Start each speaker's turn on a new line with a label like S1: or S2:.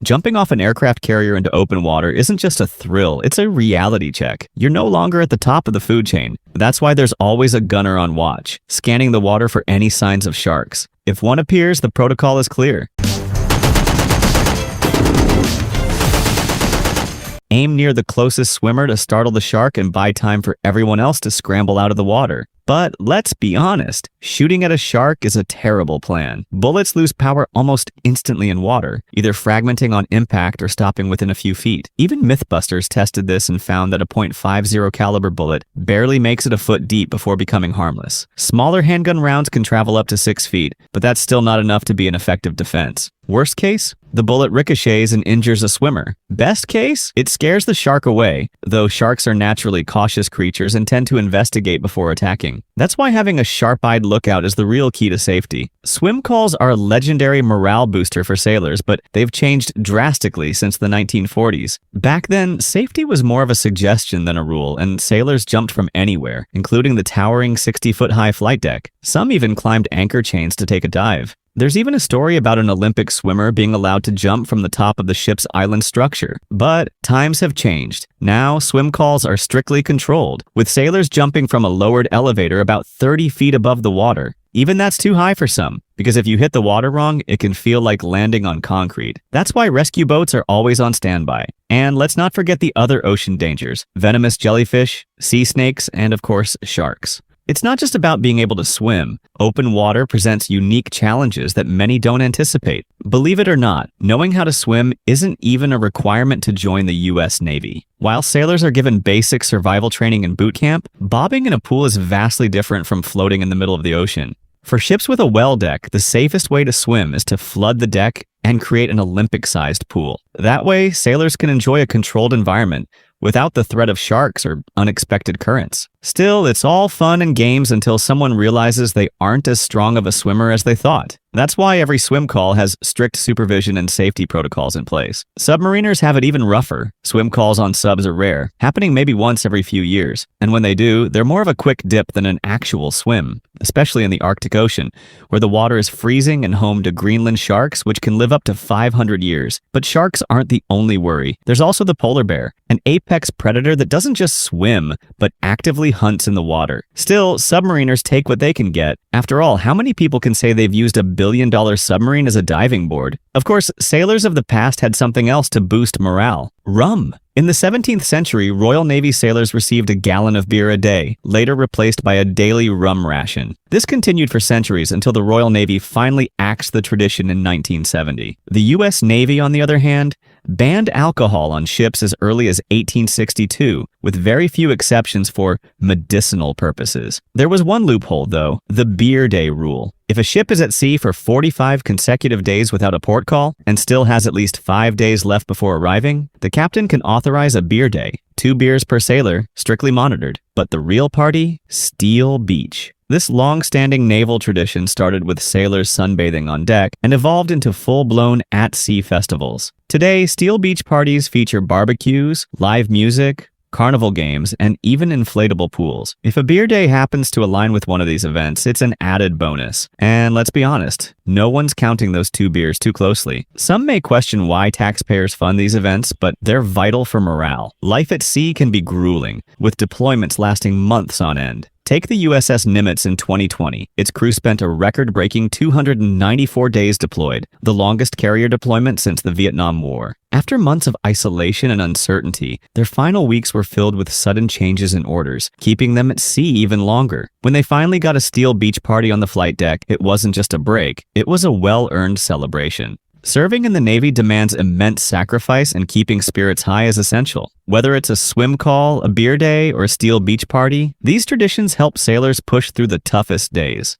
S1: Jumping off an aircraft carrier into open water isn't just a thrill, it's a reality check. You're no longer at the top of the food chain. That's why there's always a gunner on watch, scanning the water for any signs of sharks. If one appears, the protocol is clear. Aim near the closest swimmer to startle the shark and buy time for everyone else to scramble out of the water. But let's be honest, shooting at a shark is a terrible plan. Bullets lose power almost instantly in water, either fragmenting on impact or stopping within a few feet. Even Mythbusters tested this and found that a .50 caliber bullet barely makes it a foot deep before becoming harmless. Smaller handgun rounds can travel up to 6 feet, but that's still not enough to be an effective defense. Worst case, the bullet ricochets and injures a swimmer. Best case, it scares the shark away, though sharks are naturally cautious creatures and tend to investigate before attacking. That's why having a sharp-eyed lookout is the real key to safety. Swim calls are a legendary morale booster for sailors, but they've changed drastically since the 1940s. Back then, safety was more of a suggestion than a rule, and sailors jumped from anywhere, including the towering 60-foot-high flight deck. Some even climbed anchor chains to take a dive. There's even a story about an Olympic swimmer being allowed to jump from the top of the ship's island structure. But times have changed. Now, swim calls are strictly controlled, with sailors jumping from a lowered elevator about 30 feet above the water. Even that's too high for some, because if you hit the water wrong, it can feel like landing on concrete. That's why rescue boats are always on standby. And let's not forget the other ocean dangers: venomous jellyfish, sea snakes, and of course, sharks. It's not just about being able to swim. Open water presents unique challenges that many don't anticipate. Believe it or not, knowing how to swim isn't even a requirement to join the U.S. Navy. While sailors are given basic survival training in boot camp, bobbing in a pool is vastly different from floating in the middle of the ocean. For ships with a well deck, the safest way to swim is to flood the deck and create an Olympic-sized pool. That way, sailors can enjoy a controlled environment without the threat of sharks or unexpected currents. Still, it's all fun and games until someone realizes they aren't as strong of a swimmer as they thought. That's why every swim call has strict supervision and safety protocols in place. Submariners have it even rougher. Swim calls on subs are rare, happening maybe once every few years. And when they do, they're more of a quick dip than an actual swim, especially in the Arctic Ocean, where the water is freezing and home to Greenland sharks, which can live up to 500 years. But sharks aren't the only worry. There's also the polar bear, an apex predator that doesn't just swim, but actively hunts in the water. Still, submariners take what they can get. After all, how many people can say they've used a billion-dollar submarine as a diving board? Of course, sailors of the past had something else to boost morale: rum. In the 17th century, Royal Navy sailors received a gallon of beer a day, later replaced by a daily rum ration. This continued for centuries until the Royal Navy finally axed the tradition in 1970. The U.S. Navy, on the other hand, banned alcohol on ships as early as 1862, with very few exceptions for medicinal purposes. There was one loophole, though: the beer day rule. If a ship is at sea for 45 consecutive days without a port call and still has at least 5 days left before arriving, the captain can authorize a beer day, 2 beers per sailor, strictly monitored. But the real party? Steel Beach. This long-standing naval tradition started with sailors sunbathing on deck and evolved into full-blown at-sea festivals. Today, Steel Beach parties feature barbecues, live music, carnival games, and even inflatable pools. If a beer day happens to align with one of these events, it's an added bonus. And let's be honest, no one's counting those 2 beers too closely. Some may question why taxpayers fund these events, but they're vital for morale. Life at sea can be grueling, with deployments lasting months on end. Take the USS Nimitz in 2020. Its crew spent a record-breaking 294 days deployed, the longest carrier deployment since the Vietnam War. After months of isolation and uncertainty, their final weeks were filled with sudden changes in orders, keeping them at sea even longer. When they finally got a Steel Beach party on the flight deck, it wasn't just a break, it was a well-earned celebration. Serving in the Navy demands immense sacrifice, and keeping spirits high is essential. Whether it's a swim call, a beer day, or a Steel Beach party, these traditions help sailors push through the toughest days.